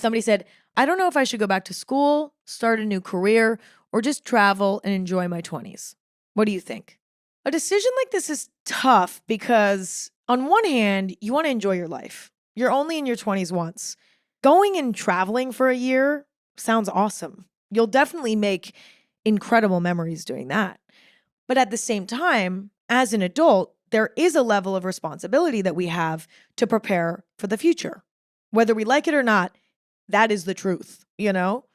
Somebody said, I don't know if I should go back to school, start a new career, or just travel and enjoy my 20s. What do you think? A decision like this is tough because, on one hand, you want to enjoy your life. You're only in your 20s once. Going and traveling for a year sounds awesome. You'll definitely make incredible memories doing that. But at the same time, as an adult, there is a level of responsibility that we have to prepare for the future. Whether we like it or not, that is the truth, you know?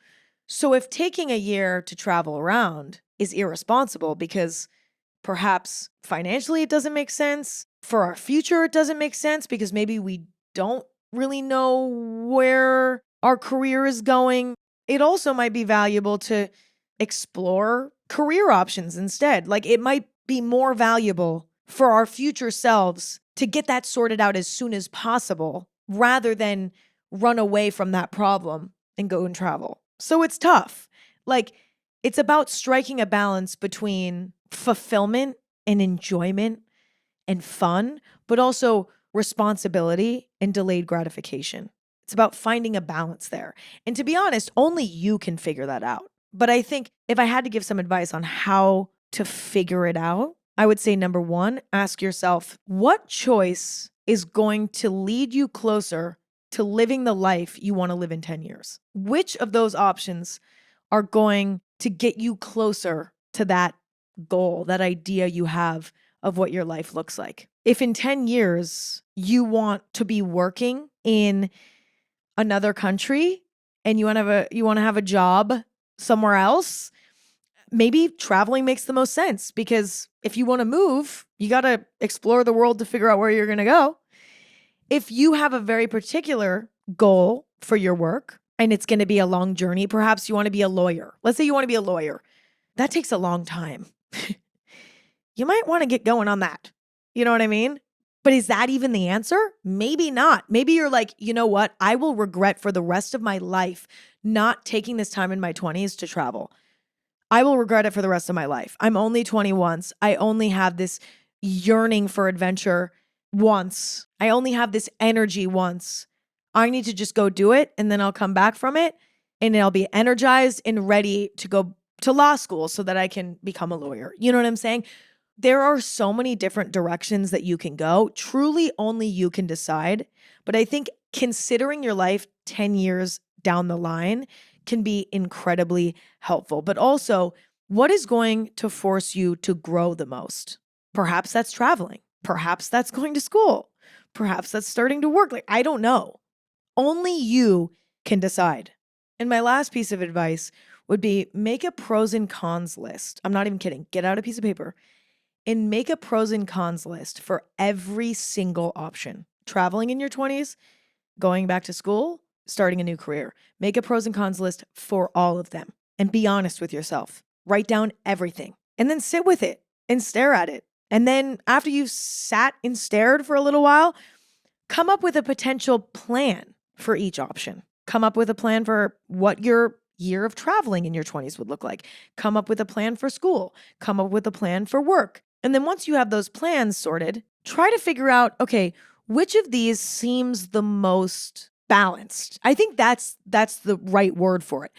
So if taking a year to travel around is irresponsible because perhaps financially it doesn't make sense, for our future it doesn't make sense because maybe we don't really know where our career is going, it also might be valuable to explore career options instead. Like it might be more valuable for our future selves to get that sorted out as soon as possible rather than run away from that problem and go and travel. So it's tough. Like it's about striking a balance between fulfillment and enjoyment and fun, but also responsibility and delayed gratification. It's about finding a balance there. And to be honest, only you can figure that out. But I think if I had to give some advice on how to figure it out, I would say number one, ask yourself, what choice is going to lead you closer to living the life you want to live in 10 years? Which of those options are going to get you closer to that goal, that idea you have of what your life looks like? If in 10 years you want to be working in another country and you want to have a job somewhere else, maybe traveling makes the most sense because if you want to move, you got to explore the world to figure out where you're going to go. If you have a very particular goal for your work and it's going to be a long journey, perhaps you want to be a lawyer. Let's say you want to be a lawyer. That takes a long time. You might want to get going on that. You know what I mean? But is that even the answer? Maybe not. Maybe you're like, you know what? I will regret for the rest of my life not taking this time in my 20s to travel. I will regret it for the rest of my life. I'm only 20 once. I only have this yearning for adventure once. I only have this energy once. I need to just go do it and then I'll come back from it and I'll be energized and ready to go to law school so that I can become a lawyer. You know what I'm saying? There are so many different directions that you can go. Truly, only you can decide. But I think considering your life 10 years down the line can be incredibly helpful. But also, what is going to force you to grow the most? Perhaps that's traveling. Perhaps that's going to school. Perhaps that's starting to work. Like, I don't know. Only you can decide. And my last piece of advice would be make a pros and cons list. I'm not even kidding. Get out a piece of paper and make a pros and cons list for every single option. Traveling in your 20s, going back to school, starting a new career. Make a pros and cons list for all of them and be honest with yourself. Write down everything and then sit with it and stare at it. And then after you've sat and stared for a little while, come up with a potential plan for each option. Come up with a plan for what your year of traveling in your 20s would look like. Come up with a plan for school. Come up with a plan for work. And then once you have those plans sorted, try to figure out, okay, which of these seems the most balanced? I think that's the right word for it.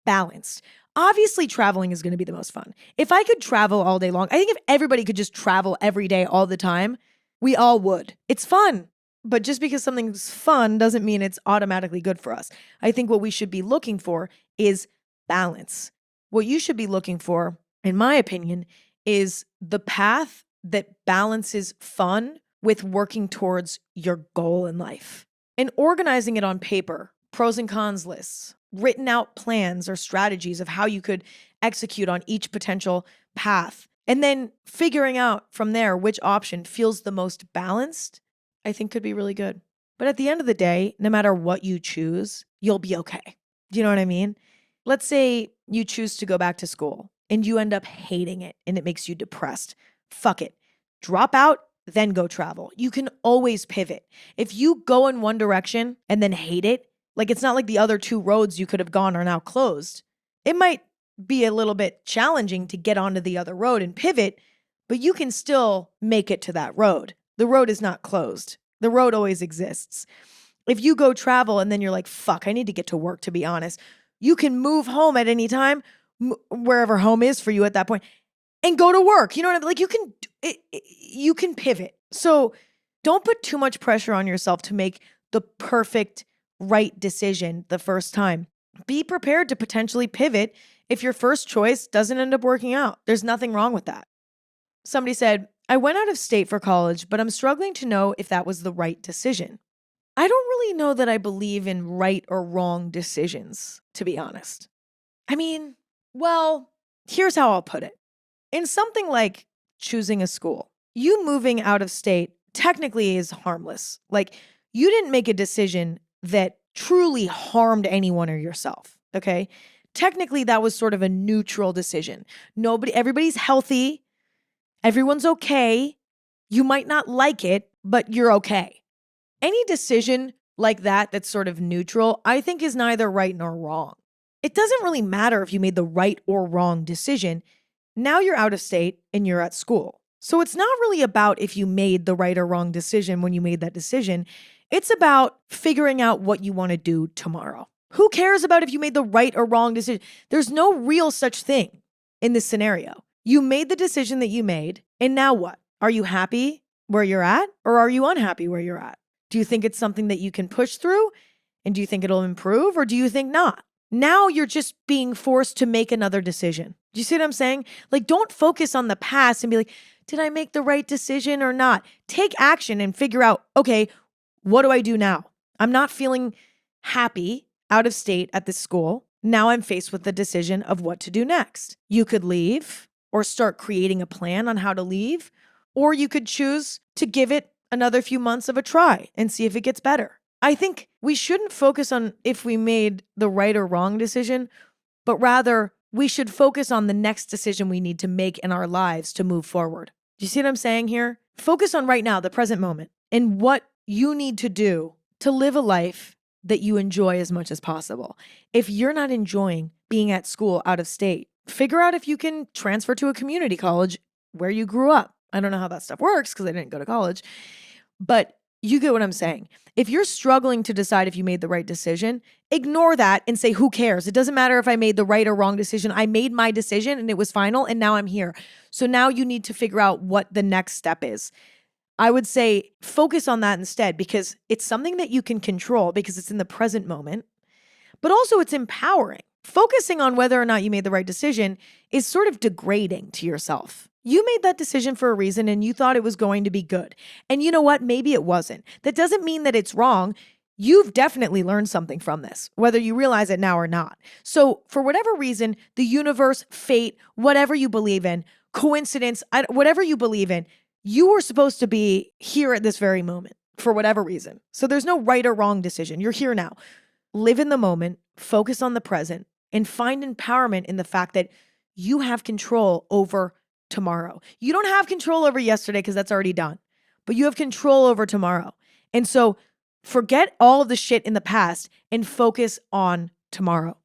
Balanced. Obviously, traveling is going to be the most fun. If I could travel all day long, I think if everybody could just travel every day all the time, we all would. It's fun. But just because something's fun doesn't mean it's automatically good for us. I think what we should be looking for is balance. What you should be looking for, in my opinion, is the path that balances fun with working towards your goal in life. And organizing it on paper, pros and cons lists, written out plans or strategies of how you could execute on each potential path, and then figuring out from there which option feels the most balanced, I think could be really good. But at the end of the day, no matter what you choose, you'll be okay. Do you know what I mean? Let's say you choose to go back to school and you end up hating it and it makes you depressed. Fuck it. Drop out, then go travel. You can always pivot. If you go in one direction and then hate it, like it's not like the other two roads you could have gone are now closed. It might be a little bit challenging to get onto the other road and pivot, but you can still make it to that road. The road is not closed. The road always exists. If you go travel and then you're like, fuck, I need to get to work, to be honest, you can move home at any time, wherever home is for you at that point, and go to work. You know what I mean? Like you can pivot. So don't put too much pressure on yourself to make the perfect right decision the first time. Be prepared to potentially pivot if your first choice doesn't end up working out. There's nothing wrong with that. Somebody said, I went out of state for college, but I'm struggling to know if that was the right decision. I don't really know that I believe in right or wrong decisions, to be honest. I mean, well, here's how I'll put it. In something like choosing a school, you moving out of state technically is harmless. Like, you didn't make a decision that truly harmed anyone or yourself, okay? Technically, that was sort of a neutral decision. Everybody's healthy, everyone's okay. You might not like it, but you're okay. Any decision like that that's sort of neutral, I think is neither right nor wrong. It doesn't really matter if you made the right or wrong decision. Now you're out of state and you're at school. So it's not really about if you made the right or wrong decision when you made that decision. It's about figuring out what you want to do tomorrow. Who cares about if you made the right or wrong decision? There's no real such thing in this scenario. You made the decision that you made, and now what? Are you happy where you're at, or are you unhappy where you're at? Do you think it's something that you can push through? And do you think it'll improve, or do you think not? Now you're just being forced to make another decision. Do you see what I'm saying? Like, don't focus on the past and be like, did I make the right decision or not? Take action and figure out, okay, what do I do now? I'm not feeling happy out of state at this school. Now I'm faced with the decision of what to do next. You could leave or start creating a plan on how to leave, or you could choose to give it another few months of a try and see if it gets better. I think we shouldn't focus on if we made the right or wrong decision, but rather we should focus on the next decision we need to make in our lives to move forward. Do you see what I'm saying here? Focus on right now, the present moment, and what you need to do to live a life that you enjoy as much as possible. If you're not enjoying being at school out of state, figure out if you can transfer to a community college where you grew up. I don't know how that stuff works because I didn't go to college, but you get what I'm saying. If you're struggling to decide if you made the right decision, ignore that and say, who cares? It doesn't matter if I made the right or wrong decision. I made my decision and it was final, and now I'm here. So now you need to figure out what the next step is. I would say focus on that instead, because it's something that you can control because it's in the present moment, but also it's empowering. Focusing on whether or not you made the right decision is sort of degrading to yourself. You made that decision for a reason and you thought it was going to be good. And you know what? Maybe it wasn't. That doesn't mean that it's wrong. You've definitely learned something from this, whether you realize it now or not. So for whatever reason, the universe, fate, whatever you believe in, coincidence, whatever you believe in, you were supposed to be here at this very moment for whatever reason. So there's no right or wrong decision. You're here now. Live in the moment, focus on the present, and find empowerment in the fact that you have control over tomorrow. You don't have control over yesterday because that's already done, but you have control over tomorrow. And so forget all of the shit in the past and focus on tomorrow.